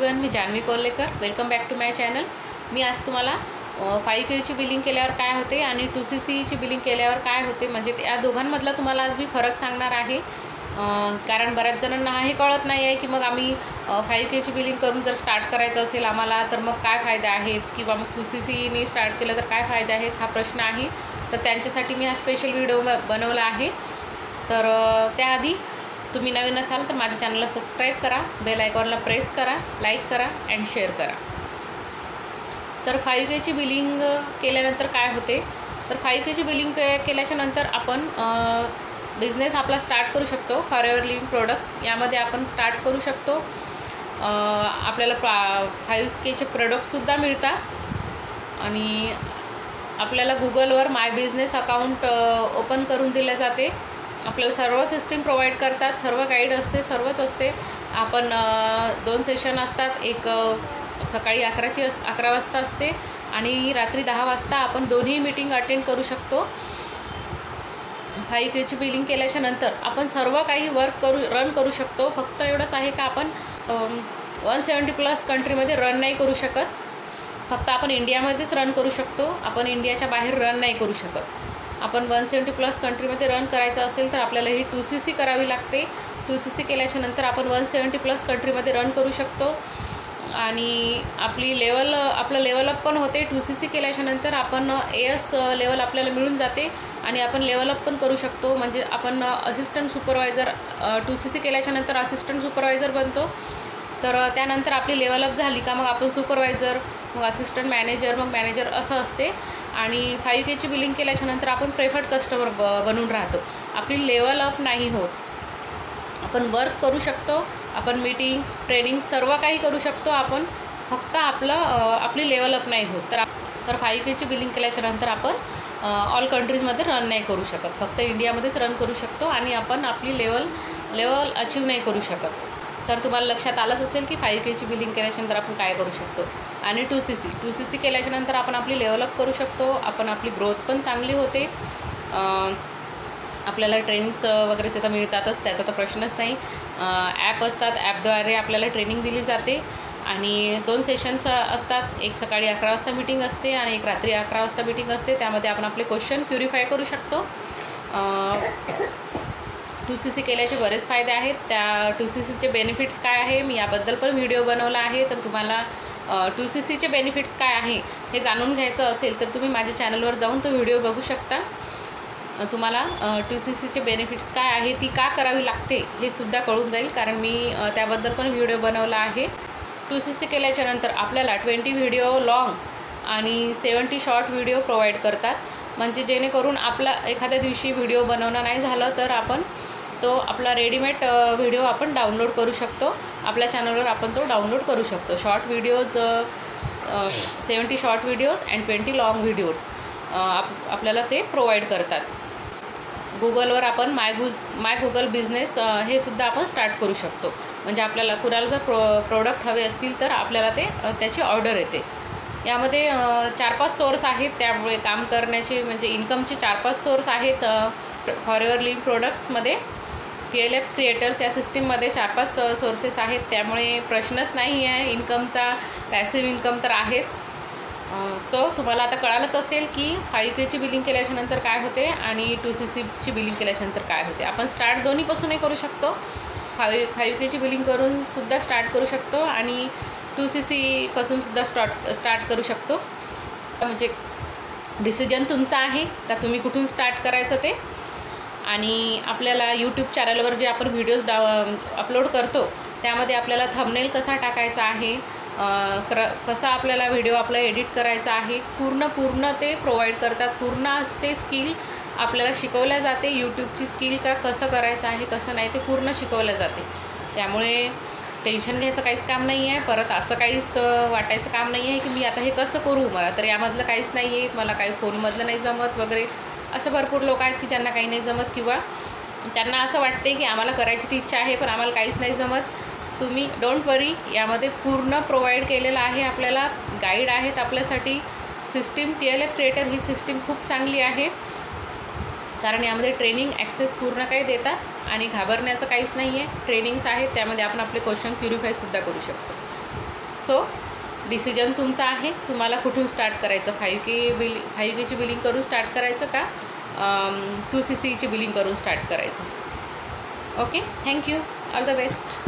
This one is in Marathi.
एव्हरीवन, मी Janhavi Kolhekar. Welcome back to my channel. मी आज तुम्हाला 5K बिलिंग केल्यावर काय होते आणि 2CCची बिलिंग केल्यावर काय होते म्हणजे या दोघांमधला तुम्हाला आज मी फरक सांगणार आहे. कारण बऱ्याच जणांना हे कळत नाही आहे की मग आम्ही 5Kची बिलिंग करून जर स्टार्ट करायचं असेल आम्हाला तर मग काय फायदे आहेत किंवा मग 2CCनी स्टार्ट केलं तर काय फायदे आहेत हा प्रश्न आहे. तर त्यांच्यासाठी मी हा स्पेशल व्हिडिओ बनवला आहे. तर त्याआधी तुम्ही नवीन असाल तर माझ्या चॅनलला सबस्क्राईब करा, बेल आयकॉनला प्रेस करा, लाईक करा अँड शेअर करा. तर 5Kची बिलिंग केल्यानंतर काय होते, तर 5Kची बिलिंग केल्याच्या नंतर आपण बिझनेस आपला स्टार्ट करू शकतो. फॉरएव्हर लिव्हिंग प्रोडक्ट्स यामध्ये आपण स्टार्ट करू शकतो. आपल्याला 5Kचे प्रोडक्टसुद्धा मिळतात आणि आपल्याला गुगलवर माय बिझनेस अकाउंट ओपन करून दिले जाते. आपल्याला सर्व सिस्टीम प्रोव्हाइड करतात, सर्व गाईड असते, सर्वच असते. आपण 2 सेशन असतात, एक सकाळी 11 वाजता असते आणि रात्री 10 वाजता. आपण दोन्ही मीटिंग अटेंड करू शकतो. 5Kची बिलिंग केल्याच्या नंतर आपण सर्व काही वर्क रन करू शकतो. फक्त एवढंच आहे का आपण 170+ कंट्रीमध्ये रन नाही करू शकत. फक्त आपण इंडियामध्येच रन करू शकतो. आपण इंडियाच्या बाहेर रन नाही करू शकत. आपण 170+ कंट्रीमध्ये रन करायचं असेल तर आपल्याला ही 2CC करावी लागते. 2CC केल्याच्या नंतर आपण 170+ कंट्रीमध्ये रन करू शकतो आणि आपलं लेवलअप पण होते. 2CC केल्याच्या नंतर आपण AS लेवल आपल्याला मिळून जाते आणि आपण लेवलअप पण करू शकतो. म्हणजे आपण असिस्टंट सुपरवायझर 2CC केल्याच्या नंतर असिस्टंट सुपरवायझर बनतो. तर त्यानंतर आपली लेवलअप झाली का मग आपण सुपरवायझर, मग असिस्टंट मॅनेजर, मग मॅनेजर असं असते. आणि 5Kची बिलिंग केल्याच्या नंतर आपण प्रेफर्ड कस्टमर बनून राहतो. आपली लेवल अप नाही होत. आपण वर्क करू शकतो, आपण मीटिंग, ट्रेनिंग सर्व काही करू शकतो. आपण फक्त आपली लेवल अप नाही होत. तर 5Kची बिलिंग केल्याच्या नंतर आपण ऑल कंट्रीजमध्ये रन नाही करू शकत. फक्त इंडियामध्येच रन करू शकतो आणि आपण आपली लेवल अचीव नाही करू शकत. तर तुम्हाला लक्षात आलंच असेल की 5Kची बिलिंग केल्याच्यानंतर आपण काय करू शकतो. आणि 2CC केल्याच्यानंतर आपण आपली लेवलअप करू शकतो. आपण आपली ग्रोथ पण चांगली होते. आपल्याला ट्रेनिंग्स वगैरे तिथं मिळतातच, त्याचा तर प्रश्नच नाही. ॲप असतात, ॲपद्वारे आपल्याला ट्रेनिंग दिली जाते आणि 2 सेशन्स असतात. एक सकाळी 11 वाजता मीटिंग असते आणि एक रात्री 11 वाजता मीटिंग असते. त्यामध्ये आपण आपले क्वेश्चन प्युरिफाय करू शकतो. 2CC केल्याचे बरेच फायदे आहेत. त्या 2CCचे बेनिफिट्स काय आहे मी याबद्दल पण व्हिडिओ बनवला आहे. तर तुम्हाला 2CCचे बेनिफिट्स काय आहे हे जाणून घ्यायचं असेल तर तुम्ही माझ्या चॅनलवर जाऊन तो व्हिडिओ बघू शकता. तुम्हाला 2CCचे बेनिफिट्स काय आहे, ती का करावी लागते हे सुद्धा कळून जाईल, कारण मी त्याबद्दल पण व्हिडिओ बनवला आहे. 2CC केल्याच्यानंतर आपल्याला 20 व्हिडिओ लाँग आणि 70 शॉर्ट व्हिडिओ प्रोव्हाइड करतात. म्हणजे जेणेकरून आपला एखाद्या दिवशी व्हिडिओ बनवणं नाही झालं तर आपण आपला रेडीमेड व्हिडिओ आपण डाउनलोड करू शकतो. आपल्या चॅनलवर आपण तो डाउनलोड करू शकतो. Short videos 70 short videos and 20 long videos आपल्याला ते प्रोव्हाइड करतात. गुगलवर आपण माय गुगल बिझनेस हे सुद्धा आपण स्टार्ट करू शकतो. म्हणजे आपल्याला कुणाला जर प्रोडक्ट हवे असतील तर आपल्याला त्याची ऑर्डर येते. यामध्ये 4-5 सोर्स आहेत. त्यामुळे काम करण्याचे म्हणजे इन्कमचे 4-5 सोर्स आहेत. फॉरएव्हर लिव्हिंग प्रोडक्ट्समध्ये PLF क्रिएटर्स या सिस्टीममध्ये 4-5 सोर्सेस आहेत. त्यामुळे प्रश्नच नाही आहे इन्कमचा. पॅसिव्ह इन्कम तर आहेच. सो तुम्हाला आता कळालंच असेल की 5Kची बिलिंग केल्याच्यानंतर काय होते आणि 2CCची बिलिंग केल्याच्यानंतर काय होते. आपण स्टार्ट दोन्हीपासूनही करू शकतो. 5Kची बिलिंग करून सुद्धा स्टार्ट करू शकतो आणि 2CCपासून सुद्धा स्टार्ट करू शकतो. म्हणजे डिसिजन तुमचा आहे का तुम्ही कुठून स्टार्ट करायचं ते. आणि आपल्याला यूट्यूब चॅनलवर जे आपण व्हिडिओज अपलोड करतो त्यामध्ये आपल्याला थंबनेल कसा टाकायचा आहे, कसा आपल्याला व्हिडिओ आपला एडिट करायचा आहे, पूर्ण ते प्रोव्हाइड करतात. पूर्ण ते स्किल आपल्याला शिकवल्या जाते. यूट्यूबची स्किल कसं करायचं आहे कसं नाही ते पूर्ण शिकवल्या जाते. त्यामुळे टेन्शन घ्यायचं काहीच काम नाही आहे. परत असं काहीच वाटायचं काम नाही आहे की मी आता हे कसं करू, मला तर यामधलं काहीच नाही आहे, मला काही फोनमधलं नाही जमत वगैरे. असे भरपूर लोक आहेत की ज्यांना काही नाही जमत किंवा त्यांना असं वाटते की आम्हाला करायची ती इच्छा आहे पण आम्हाला काहीच नाही जमत. तुम्ही डोंट वरी, यामध्ये पूर्ण प्रोव्हाइड केलेलं आहे. आपल्याला गाईड आहेत आपल्यासाठी. सिस्टीम PLF क्रिएटर ही सिस्टीम खूप चांगली आहे. कारण यामध्ये ट्रेनिंग ॲक्सेस पूर्ण काही देतात आणि घाबरण्याचं काहीच नाही आहे. ट्रेनिंग्स आहेत, त्यामध्ये आपण आपले क्वेश्चन प्युरिफायसुद्धा करू शकतो. सो डिसिजन तुमचा आहे, तुम्हाला कुठून स्टार्ट करायचं. 5Kची बिलिंग करून स्टार्ट करायचं का 2CCची बिलिंग करून स्टार्ट करायचं. Okay, thank you, all the best.